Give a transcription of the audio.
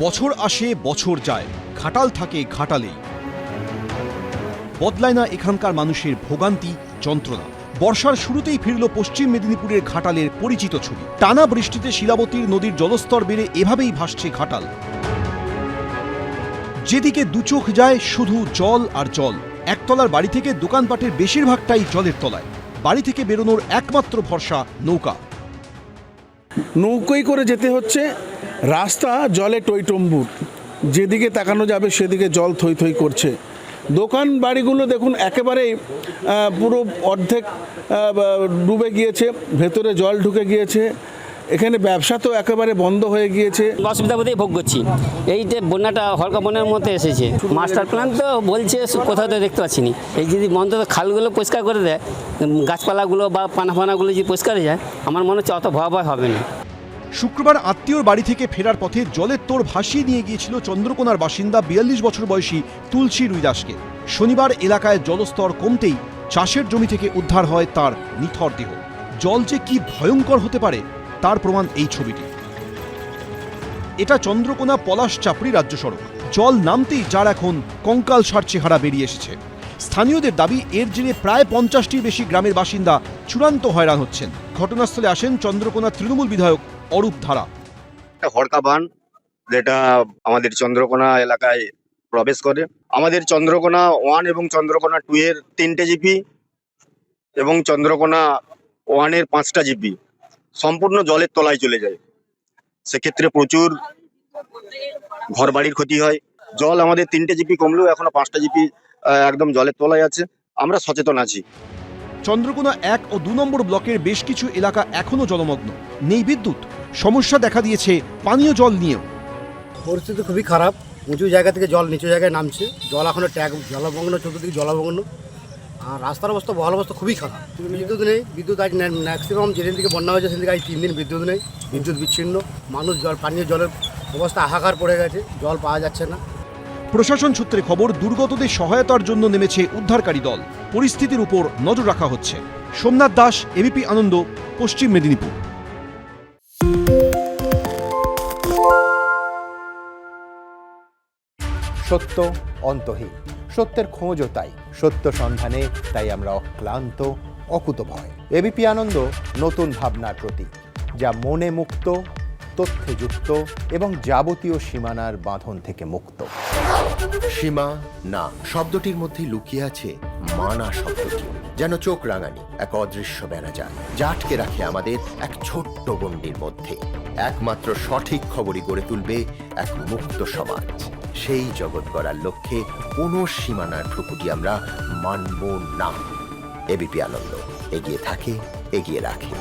বছর আসে বছর যায়, ঘাটাল থাকে ঘাটালেই। বদলায় না এখানকার মানুষের ভোগান্তি, যন্ত্রণা। বর্ষার শুরুতেই ফিরল পশ্চিম মেদিনীপুরের ঘাটালের পরিচিত ছবি। টানা বৃষ্টিতে শিলাবতীর নদীর জলস্তর বেড়ে এভাবেই ভাসছে ঘাটাল। যেদিকে দুচোখ যায় শুধু জল আর জল। একতলার বাড়ি থেকে দোকানপাটের বেশিরভাগটাই জলের তলায়। বাড়ি থেকে বেরোনোর একমাত্র ভরসা নৌকা। নৌকোয় করে যেতে হচ্ছে, রাস্তা জলে টইটম্বুর, যেদিকে তাকানো যাবে সেদিকে জল থই থই করছে। দোকান বাড়িগুলো দেখুন একেবারেই পুরো অর্ধেক ডুবে গিয়েছে, ভেতরে জল ঢুকে গিয়েছে। এখানে ব্যবসা তো একেবারে বন্ধ হয়ে গিয়েছে। অসুবিধা বোধই ভোগ করছি। এই যে বন্যাটা হলকা বন্যার মধ্যে এসেছে, মাস্টার প্ল্যান তো বলছে কোথাও তো দেখতে পাচ্ছি না। এই যদি অন্তত খালগুলো পরিষ্কার করে দেয়, গাছপালাগুলো বা পানাফানাগুলো যদি পরিষ্কার হয়ে যায়, আমার মনে হচ্ছে অত ভয়াবহ হবে না। শুক্রবার আত্মীয়র বাড়ি থেকে ফেরার পথে জলের তোড় ভাসিয়ে নিয়ে গিয়েছিল চন্দ্রকোনার বাসিন্দা ৪২ বছর বয়সী তুলসী রুইদাসকে। শনিবার এলাকায় জলস্তর কমতেই চাষের জমি থেকে উদ্ধার হয় তার নিথর দেহ। জল যে কি ভয়ঙ্কর হতে পারে তার প্রমাণ এই ছবিটি। এটা চন্দ্রকোনা পলাশ চাপড়ি রাজ্য সড়ক। জল নামতেই যার এখন কঙ্কালসার চেহারা বেরিয়ে এসেছে। স্থানীয়দের দাবি, এর জেরে প্রায় ৫০টির বেশি গ্রামের বাসিন্দা চূড়ান্ত হয়রান হচ্ছেন। ঘটনাস্থলে আসেন চন্দ্রকোনা তৃণমূল বিধায়ক অরূপ ধারা। হরকা বান যেটা আমাদের চন্দ্রকোনা এলাকায় প্রবেশ করে, আমাদের চন্দ্রকোনা 1 এবং চন্দ্রকোনা 2 এর 3টে জিপি এবং চন্দ্রকোনা 1 এর 5টা জিপি সম্পূর্ণ জলের তলায় চলে যায়। সেক্ষেত্রে প্রচুর ঘরবাড়ির ক্ষতি হয়। জল আমাদের 3টে জিপি কমলেও এখনো 5টা জিপি একদম জলের তলায় আছে। আমরা সচেতন আছি। চন্দ্রকোনা 1 ও 2 নম্বর ব্লকের বেশ কিছু এলাকা এখনো জলমগ্ন। নেই বিদ্যুৎ। সমস্যা দেখা দিয়েছে পানীয় জল নিয়েও। পরিস্থিতি খুবই খারাপ। উঁচু জায়গা থেকে জল নিচু জায়গায় নামছে। জল এখনো ট্যাগ জলমগ্ন, চতুর্দিকে জলমগ্ন। আর রাস্তার অবস্থা, বহাল অবস্থা খুবই খারাপ। বিদ্যুৎ নেই। বিদ্যুৎ আজ ম্যাক্সিমাম যেদিন থেকে বন্যা হয়েছে সেদিন থেকে আজ 3 দিন বিদ্যুৎ নেই। বিদ্যুৎ বিচ্ছিন্ন। মানুষ পানীয় জলের অবস্থা হাহাকার পড়ে গেছে। জল পাওয়া যাচ্ছে না। প্রশাসন সূত্রে খবর, দুর্গতদের সহায়তার জন্য নেমেছে উদ্ধারকারী দল। পরিস্থিতির উপর নজর রাখা হচ্ছে। সোমনাথ দাস, এবিপি আনন্দ, পশ্চিম মেদিনীপুর। সত্য অন্তহীন, সত্যের খোঁজও তাই। সত্য সন্ধানে তাই আমরা অক্লান্ত, অকুতভয়। এবিপি আনন্দ নতুন ভাবনার প্রতীক, যা মনে মুক্ত, তথ্যে যুক্ত এবং যাবতীয় সীমানার বাঁধন থেকে মুক্ত। সীমা না শব্দটির মধ্যে লুকিয়ে আছে মানা শব্দটি, যেন চোখ রাঙানি এক অদৃশ্য বেড়াজাল, যা আটকে রাখে আমাদের এক ছোট্ট গণ্ডির মধ্যে। একমাত্র সঠিক খবরই গড়ে তুলবে এক মুক্ত সমাজ। সেই জগৎ গড়ার লক্ষ্যে কোনো সীমানার ঠুকুটি আমরা মানব না। এবিপি আনন্দ এগিয়ে থাকে, এগিয়ে রাখে।